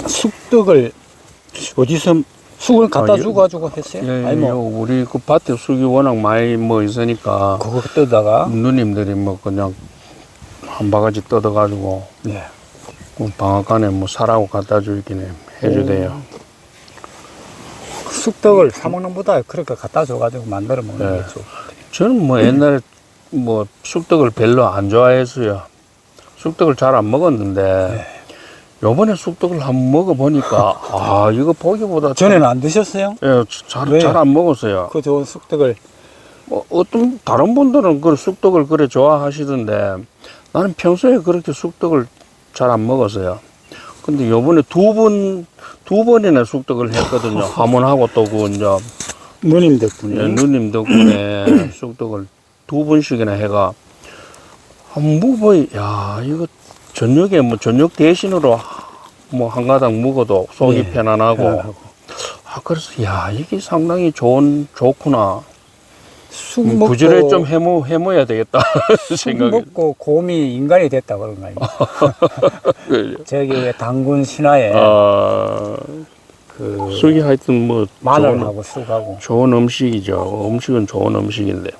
쑥떡을 어디서 쑥을 갖다 주고 했어요? 예, 아니 뭐 우리 그 밭에 쑥이 워낙 많이 뭐 있으니까 그거 뜯다가 누님들이 뭐 그냥 한 바가지 뜯어가지고 예. 방앗간에 뭐 사라고 갖다 주긴 해주대요. 쑥떡을 사 먹는 보다 그렇게 갖다 줘가지고 만들어 먹는 네. 게 좋고. 저는 뭐 옛날에 뭐 쑥떡을 별로 안 좋아했어요. 쑥떡을 잘 안 먹었는데 요번에 쑥떡을 한번 먹어보니까 아 이거 보기보다 전에는 안 드셨어요? 예, 왜요? 잘 안 먹었어요. 그 좋은 쑥떡을 뭐 어떤 다른 분들은 그 쑥떡을 그래 좋아하시던데 나는 평소에 그렇게 쑥떡을 잘 안 먹었어요. 근데 요번에 두 번이나 쑥떡을 했거든요. 하모하고 또 그 이제 누님 덕분에. 누님 덕분에 쑥떡을 두 번씩이나 해가 한번 먹어보니 야 이거 저녁에 뭐 저녁 대신으로 뭐 한 가닥 먹어도 속이 예. 편안하고 아 그래서 야 이게 상당히 좋구나. 쑥 먹고 부지런히 좀 해모야 되겠다 쑥 생각이. 먹고 곰이 인간이 됐다 그런 거 아닙니까? 저기 왜 당군 신화에 아, 그 쑥이 하여튼 뭐 마늘하고 쑥하고 좋은 음식이죠. 음식은 좋은 음식인데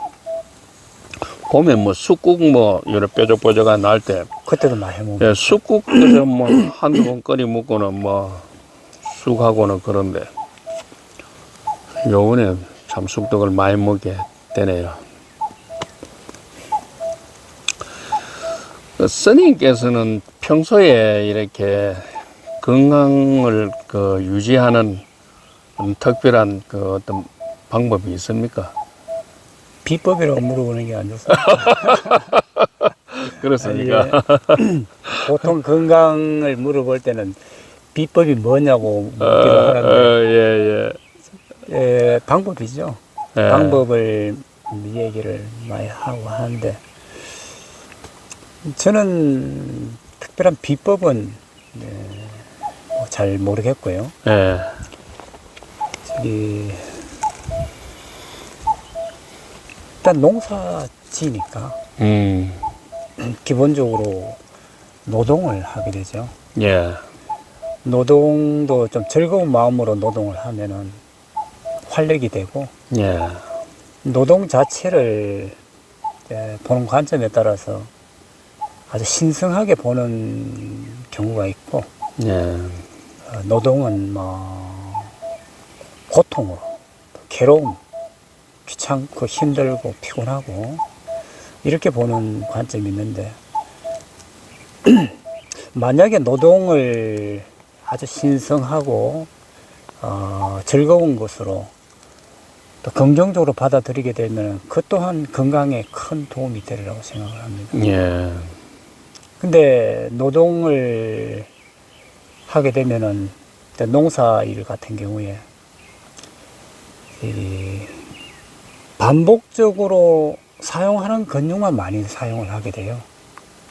봄에 뭐 쑥국 뭐 여러 뾰족뾰족한 날 때 그때도 많이 해먹고 예, 쑥국 그저 뭐 한두 번 끓여 먹고는 뭐 쑥하고는 그런데 요번에 참 쑥떡을 많이 먹게 되네요. 스님께서는 평소에 이렇게 건강을 그 유지하는 특별한 그 어떤 방법이 있습니까? 비법이라고 물어보는 게 안 좋습니다. 그렇습니까? 예. 보통 건강을 물어볼 때는 비법이 뭐냐고 묻기도 하는데 예, 방법이죠. 예. 방법을 얘기를 많이 하고 하는데 저는 특별한 비법은 잘 모르겠고요. 예. 저기 일단 농사지니까 기본적으로 노동을 하게 되죠. 예. 노동도 좀 즐거운 마음으로 노동을 하면은 활력이 되고 예. 노동 자체를 보는 관점에 따라서 아주 신성하게 보는 경우가 있고 예. 노동은 뭐 고통으로 괴로움 귀찮고 힘들고 피곤하고 이렇게 보는 관점이 있는데 만약에 노동을 아주 신성하고 즐거운 것으로 또 긍정적으로 받아들이게 되면 그 또한 건강에 큰 도움이 되리라고 생각을 합니다. 예. 근데 노동을 하게 되면은 농사 일 같은 경우에 이 반복적으로 사용하는 근육만 많이 사용을 하게 돼요.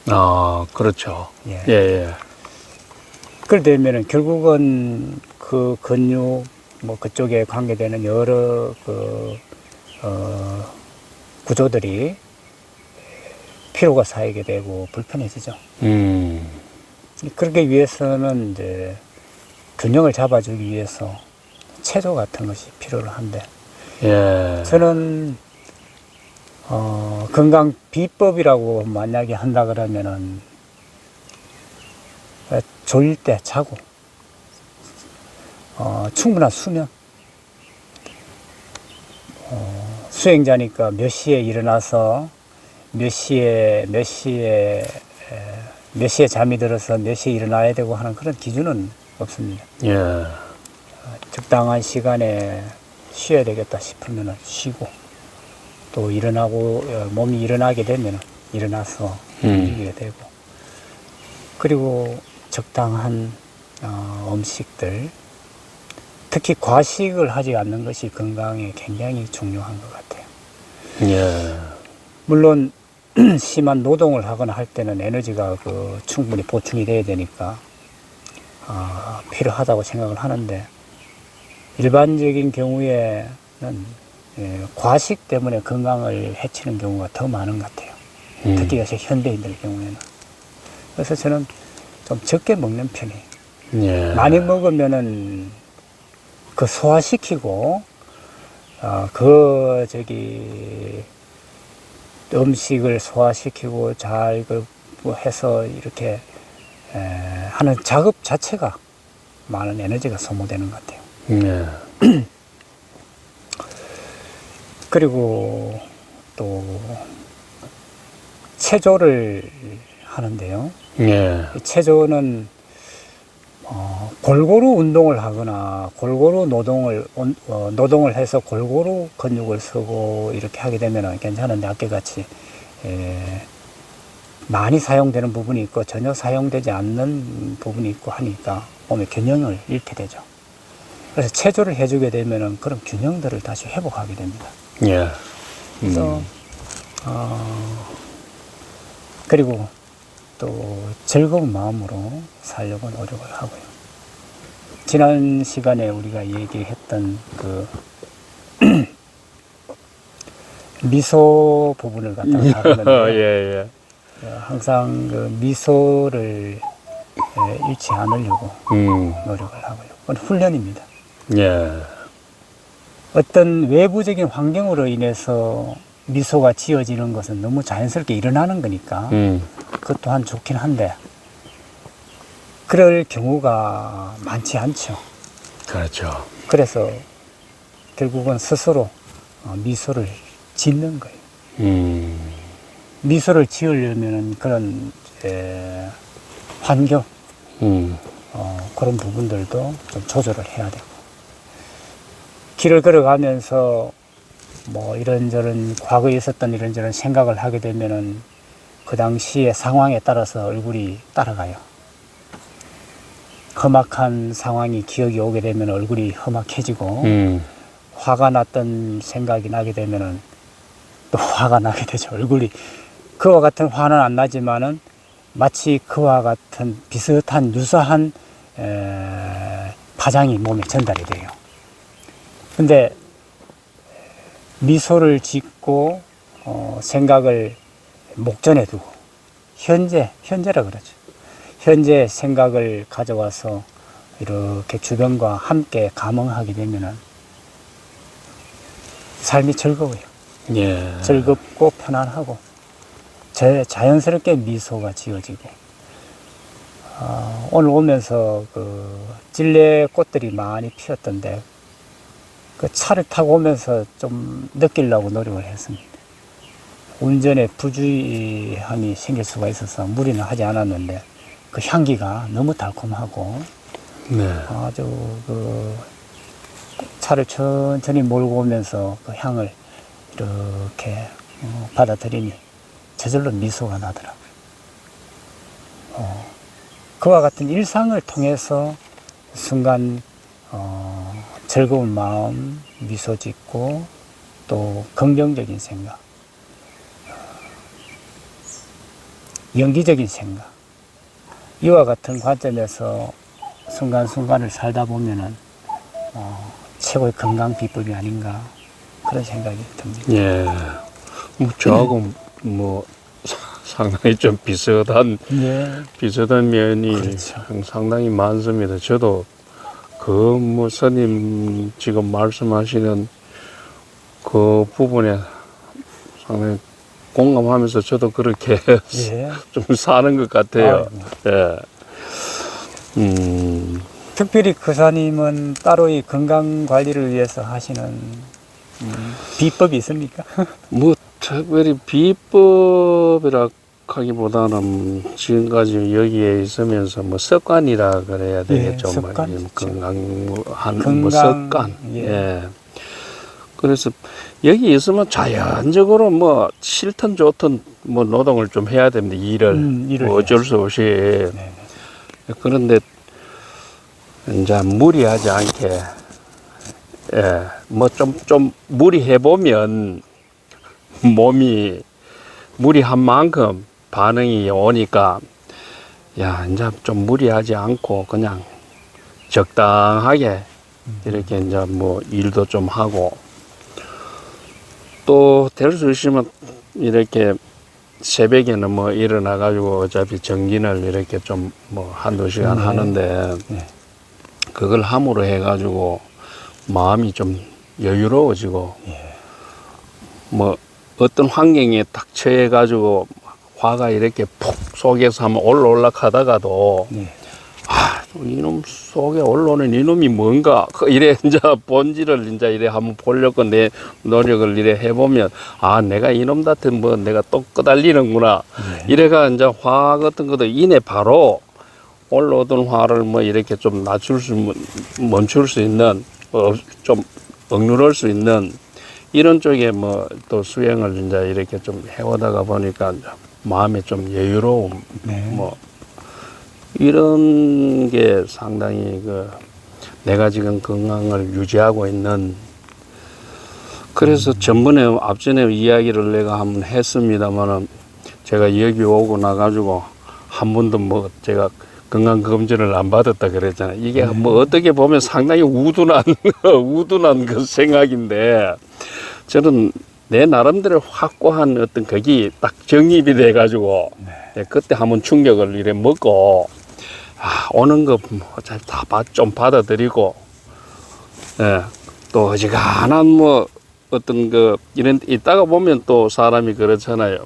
아, 그렇죠. 예. 예, 예. 그렇게 되면은 결국은 그 근육 뭐 그쪽에 관계되는 여러 구조들이 피로가 쌓이게 되고 불편해지죠. 그러기 위해서는 이제 균형을 잡아주기 위해서 체조 같은 것이 필요로 한데 예. 저는 건강 비법이라고 만약에 한다 그러면은 졸릴 때 자고 충분한 수면 수행자니까 몇 시에 일어나서 몇 시에 잠이 들어서 몇 시에 일어나야 되고 하는 그런 기준은 없습니다. 예. 적당한 시간에 쉬어야 되겠다 싶으면 쉬고 또 일어나고 몸이 일어나게 되면 일어나서 움직이게 되고 그리고 적당한 음식들 특히 과식을 하지 않는 것이 건강에 굉장히 중요한 것 같아요. 예. 물론 심한 노동을 하거나 할 때는 에너지가 충분히 보충이 돼야 되니까 필요하다고 생각을 하는데 일반적인 경우에는 과식 때문에 건강을 해치는 경우가 더 많은 것 같아요. 특히 요새 현대인들 경우에는. 그래서 저는 좀 적게 먹는 편이 예. 많이 먹으면은 그 소화시키고 그 음식을 소화시키고 잘 뭐 해서 이렇게 하는 작업 자체가 많은 에너지가 소모되는 것 같아요. 예. 그리고 또 체조를 하는데요. 예. 이 체조는 골고루 운동을 하거나 골고루 노동을 해서 골고루 근육을 쓰고 이렇게 하게 되면 괜찮은데 아까같이 많이 사용되는 부분이 있고 전혀 사용되지 않는 부분이 있고 하니까 몸의 균형을 잃게 되죠. 그래서 체조를 해주게 되면 그런 균형들을 다시 회복하게 됩니다. 예. 그래서 그리고 또 즐거운 마음으로 살려고 노력을 하고요. 지난 시간에 우리가 얘기했던 그 미소 부분을 갖다가 다루는데 예, 예. 항상 그 미소를 잃지 않으려고 노력을 하고요. 그건 훈련입니다. 예. 어떤 외부적인 환경으로 인해서 미소가 지어지는 것은 너무 자연스럽게 일어나는 거니까 그것 또한 좋긴 한데 그럴 경우가 많지 않죠. 그렇죠. 그래서 결국은 스스로 미소를 짓는 거예요. 미소를 지으려면 그런 환경 그런 부분들도 좀 조절을 해야 되고 길을 걸어가면서 뭐 이런저런 과거에 있었던 이런저런 생각을 하게 되면은 그 당시의 상황에 따라서 얼굴이 따라가요. 험악한 상황이 기억이 오게 되면 얼굴이 험악해지고 화가 났던 생각이 나게 되면은 또 화가 나게 되죠. 얼굴이 그와 같은 화는 안 나지만은 마치 그와 같은 비슷한 유사한 파장이 몸에 전달이 돼요. 근데 미소를 짓고 생각을 목전에 두고 현재라 그러죠. 현재 생각을 가져와서 이렇게 주변과 함께 감응하게 되면은 삶이 즐거워요. 예. 즐겁고 편안하고 자연스럽게 미소가 지어지고 오늘 오면서 그 찔레 꽃들이 많이 피었던데 그 차를 타고 오면서 좀 느끼려고 노력을 했습니다. 운전에 부주의함이 생길 수가 있어서 무리는 하지 않았는데 그 향기가 너무 달콤하고 네. 아주 그 차를 천천히 몰고 오면서 그 향을 이렇게 받아들이니 저절로 미소가 나더라고요. 그와 같은 일상을 통해서 순간 즐거운 마음, 미소 짓고 또 긍정적인 생각, 연기적인 생각 이와 같은 관점에서 순간순간을 살다 보면은 최고의 건강 비법이 아닌가 그런 생각이 듭니다. 예. 뭐 저하고 뭐 상당히 좀 비슷한 면이 그렇죠. 상당히 많습니다. 저도 그 뭐 스님 지금 말씀하시는 그 부분에 상당히 공감하면서 저도 그렇게 좀 사는 것 같아요. 예. 특별히 그사님은 따로 이 건강 관리를 위해서 하시는 비법이 있습니까? 뭐 특별히 비법이라 하기보다는 지금까지 여기에 있으면서 뭐 습관이라 그래야 되겠죠. 습관? 건강한 뭐 습관. 예. 그래서 여기 있으면 자연적으로 뭐 싫든 좋든 뭐 노동을 좀 해야 됩니다. 일을 뭐 어쩔 수 없이. 네네. 그런데 이제 무리하지 않게, 예, 뭐 좀 무리해 보면 몸이 무리한 만큼 반응이 오니까, 야, 이제 좀 무리하지 않고 그냥 적당하게 이렇게 이제 뭐 일도 좀 하고, 또 될 수 있으면 이렇게 새벽에는 뭐 일어나가지고 어차피 정진을 이렇게 좀 뭐 한두 시간 네. 하는데 네. 그걸 함으로 해가지고 마음이 좀 여유로워지고 뭐 어떤 환경에 딱 처해가지고 화가 이렇게 푹 속에서 한번 올라가다가도 네. 이놈 속에 올라오는 이놈이 뭔가 이래 이제 본질을 이제 이래 한번 보려고 내 노력을 이래 해보면 아 내가 이놈한테 뭐 내가 또 끄달리는구나 이래가 이제 화 같은 것도 이내 바로 올라오던 화를 뭐 이렇게 좀 낮출 수 멈출 수 있는 좀 억누를 수 있는 이런 쪽에 뭐 또 수행을 이제 이렇게 좀 해오다가 보니까 이제 마음에 좀 여유로움 네. 뭐 이런 게 상당히 그 내가 지금 건강을 유지하고 있는 그래서 전번에 앞전에 이야기를 내가 한번 했습니다만은 제가 여기 오고 나가지고 한 번도 뭐 제가 건강 검진을 안 받았다 그랬잖아요. 이게 뭐 어떻게 보면 상당히 우둔한 우둔한 그 생각인데 저는 내 나름대로 확고한 어떤 거기 딱 정립이 돼가지고 그때 한번 충격을 이래 먹고 오는 거 어차피 다 좀 받아들이고 또 어지간한 뭐 어떤 그 이런 있다가 보면 또 사람이 그렇잖아요.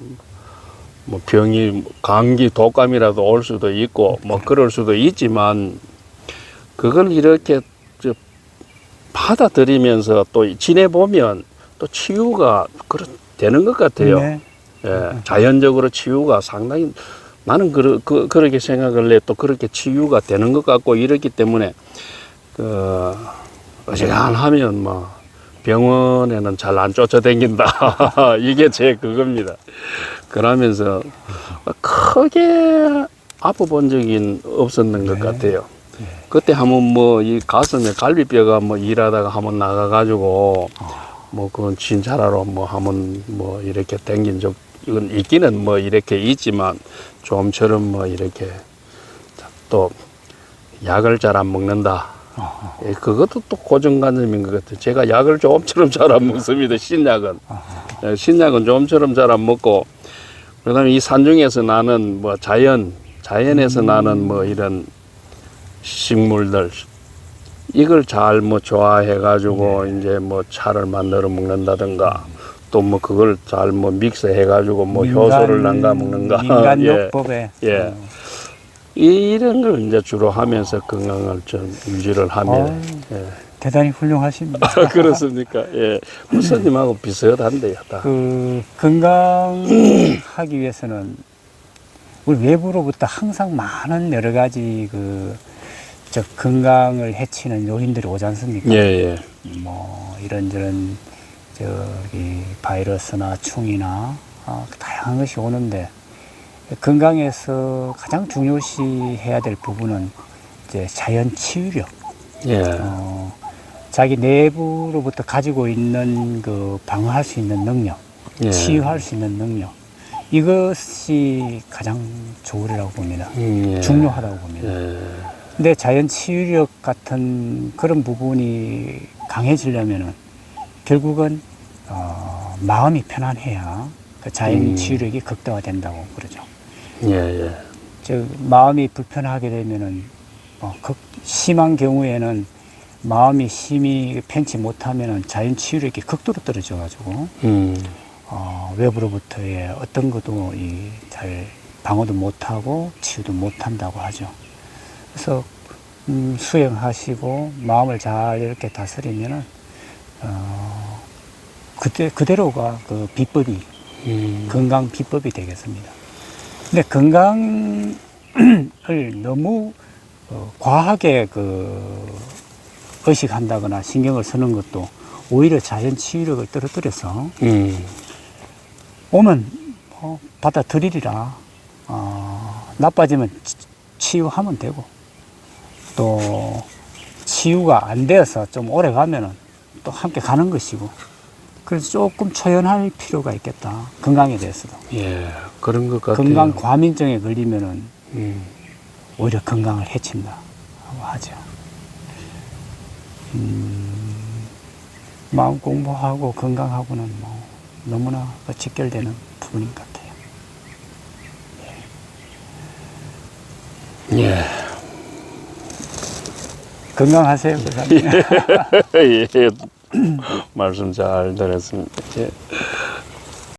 뭐 병이 감기 독감이라도 올 수도 있고 뭐 그럴 수도 있지만 그걸 이렇게 받아들이면서 또 지내보면 또 치유가 되는 것 같아요. 네. 예, 자연적으로 치유가 상당히 나는 그렇게 생각을 해. 또 그렇게 치유가 되는 것 같고 이렇기 때문에 어지간하면 뭐 병원에는 잘 안 쫓아다닌다. 이게 제 그겁니다. 그러면서 크게 아파본 적이 없었는 것 같아요. 그때 한번 뭐 이 가슴에 갈비뼈가 뭐 일하다가 한번 나가가지고 뭐 그건 진찰하러 뭐 한번 뭐 이렇게 댕긴 적 이건 있기는 뭐 이렇게 있지만 좀처럼 뭐 이렇게 또 약을 잘 안 먹는다. 그것도 또 고정관념인 것 같아요. 제가 약을 좀처럼 잘 안 먹습니다. 신약은. 신약은 좀처럼 잘 안 먹고, 그 다음에 이 산중에서 나는 뭐 자연에서 나는 뭐 이런 식물들, 이걸 잘 뭐 좋아해가지고 이제 뭐 차를 만들어 먹는다든가, 또 뭐 그걸 잘 뭐 믹스해가지고 뭐 효소를 남가 먹는가. 민간요법에 예. 이런 걸 이제 주로 하면서 건강을 좀 유지를 합니다. 예. 대단히 훌륭하십니다. 그렇습니까? 예. 부처님하고 비슷한데요, 다. 그 건강하기 위해서는 우리 외부로부터 항상 많은 여러 가지 저 건강을 해치는 요인들이 오지 않습니까? 예, 예. 뭐 이런저런 저기 바이러스나 충이나 다양한 것이 오는데 건강에서 가장 중요시 해야 될 부분은 이제 자연 치유력. 예. 자기 내부로부터 가지고 있는 그 방어할 수 있는 능력, 예. 치유할 수 있는 능력. 이것이 가장 좋으리라고 봅니다. 예. 중요하다고 봅니다. 예. 근데 자연 치유력 같은 그런 부분이 강해지려면은 결국은 마음이 편안해야 그 자연 치유력이 극대화된다고 그러죠. 예, 예. 즉 마음이 불편하게 되면은 심한 경우에는 마음이 심히 편치 못하면은 자연 치유력이 극도로 떨어져 가지고 외부로부터의 어떤 것도 잘 방어도 못하고 치유도 못한다고 하죠. 그래서 수행하시고 마음을 잘 이렇게 다스리면은 그대로가 그 비법이 건강 비법이 되겠습니다. 근데 건강을 너무 과하게 의식한다거나 신경을 쓰는 것도 오히려 자연 치유력을 떨어뜨려서 오면 받아들이리라. 나빠지면 치유하면 되고 또 치유가 안 되어서 좀 오래 가면은 또 함께 가는 것이고 그래서 조금 초연할 필요가 있겠다. 건강에 대해서도. 예, 그런 것 같아요. 건강 과민증에 걸리면은 오히려 건강을 해친다고 하죠. 마음 공부하고 건강하고는 뭐 너무나 직결되는 부분인 것 같아요. 예. 건강하세요, 부사님. 예. 말씀 잘 들었습니다. 예.